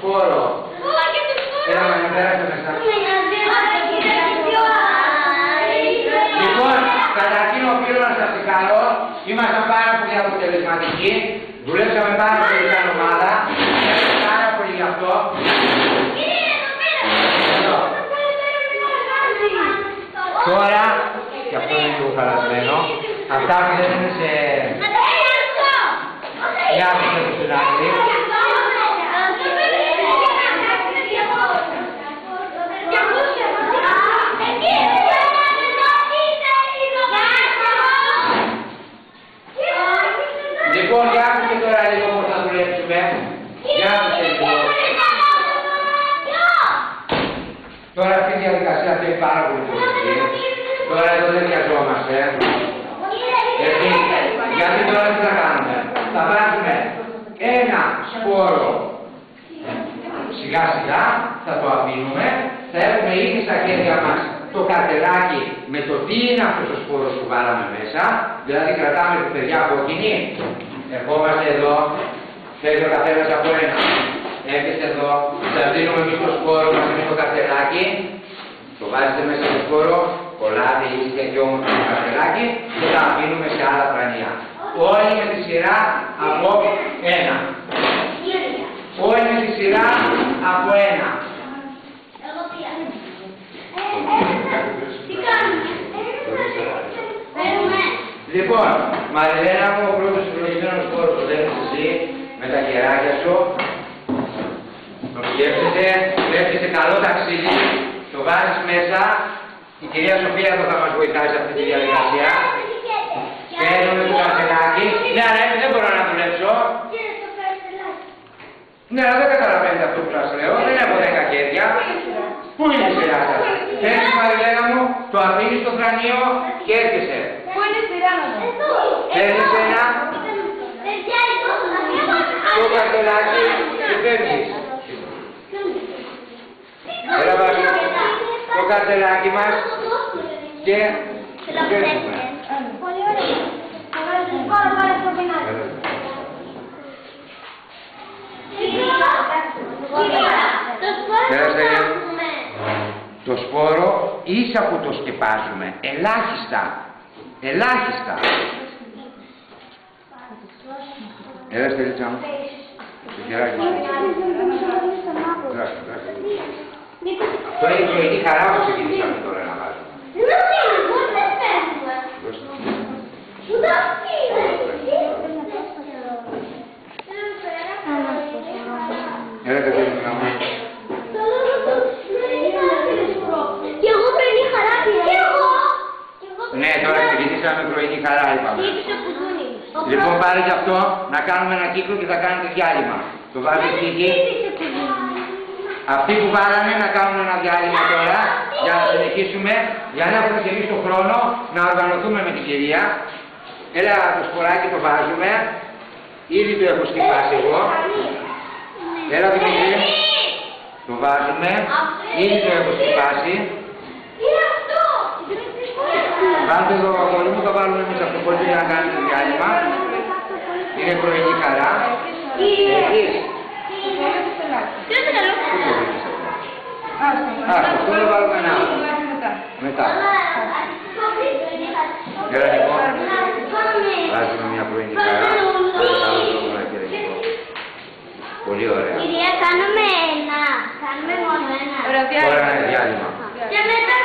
σπόρο. Έλα να πέρασε μέσα. Λοιπόν, καταρχήν οφείλω να σας συγχαρώ. Ήμασταν πάρα πολύ αποτελεσματικοί. Δουλέψαμε πάρα πολύ σαν ομάδα. Ευχαριστώ πάρα πολύ γι' αυτό. Τώρα, και αυτό είναι λίγο χαρασμένο, αυτά που δεν είναι σε... Για άφησε το συνάδελφοι. Λοιπόν, για άκουσε τώρα λίγο πώς θα δουλέψουμε. Για άκουσε λίγο. Τώρα αυτή η διαδικασία αυτή είναι πάρα πολύ προσοχή. Τώρα εδώ δεν βιαζόμαστε. Έτσι, γιατί τώρα τι θα κάνουμε. Θα βάζουμε ένα σπόρο. Σιγά σιγά θα το αφήνουμε. Θα έχουμε ήδη στα χέρια μας το καρτελάκι με το τι είναι αυτός ο σπόρος που βάλαμε μέσα. Δηλαδή κρατάμε τη παιδιά από εκείνη. Ερχόμαστε εδώ. Θέλει ο καθένας από ένα. Έρχεστε εδώ. Θα δίνουμε εμείς το σπόρο μας με το καρτελάκι. Το βάζετε μέσα στο σπόρο. Κολλάτε είστε και όμορφο το καρτελάκι και τα αφήνουμε σε άλλα πρανία. Όλοι με τη σειρά από ένα. Όλοι με τη σειρά από ένα. Λοιπόν, Μαριλένα μου, ο πρώτος συλλογισμένος χώρος που δέχεσαι εσύ με τα κεράκια σου. Το σκέφτεσαι, πέφτει σε καλό ταξίδι, το βάζεις μέσα. Η κυρία Σοφία εδώ θα μας βοηθάει σε αυτή τη διαδικασία. Παίρνουμε το καρτελάκι. Ναι, αλλά έτσι δεν μπορώ να δουλέψω. Ναι, αλλά δεν καταλαβαίνετε αυτό που σας λέω. Δεν έχω 10 χέρια. Πού είναι η σειρά σας. Θέλεις, Μαριλένα μου, το αφήνεις στο κρανίο και έρχεσαι. Πού είναι η σειρά μας. Παίρνεις ένα. Το καρτελάκι και παίρνεις. Έλα βάζουμε το καρτελάκι μας και παίρνουμε. Πολύ ωραία. Το σπόρο ίσα που το σκεπάζουμε, ελάχιστα, ελάχιστα. Έλα Στελίτσα μου, το χεράκι σου. Αυτό είναι η πρωινή χαρά που ξεκινήσαμε τώρα να βάζουμε. Έλα Κατερίνα μου. Και εγώ πρωινή χαρά πήρα. Και εγώ. Ναι, τώρα ξεκινήσαμε πρωινή χαρά είπαμε. Λοιπόν πάρε και αυτό, να κάνουμε ένα κύκλο και θα κάνετε διάλειμμα. Το βάζεις εκεί. Αυτοί που βάλανε να κάνουμε ένα διάλειμμα τώρα για να συνεχίσουμε, για να έχουμε και εμείς τον χρόνο να οργανωθούμε με την κυρία. Έλα το σποράκι το βάζουμε. Ήδη το έχω σκεπάσει εγώ. Έλα Δημήτρη. Το βάζουμε. Ήδη το έχω σκεπάσει. Βάλτε το αγόρι μου, το βάλουμε εμείς από το πολύ για να κάνετε διάλειμμα. Είναι πρωινή χαρά. Έχεις. Αυτό το βάλουμε ένα άλλο. Μετά. Έλα λοιπόν. Βάζουμε μια πρωινή χαρά. Πολύ ωραία. Κυρία, κάνουμε ένα. Κάνουμε μόνο ένα. Τώρα είναι διάλειμμα. Και μετά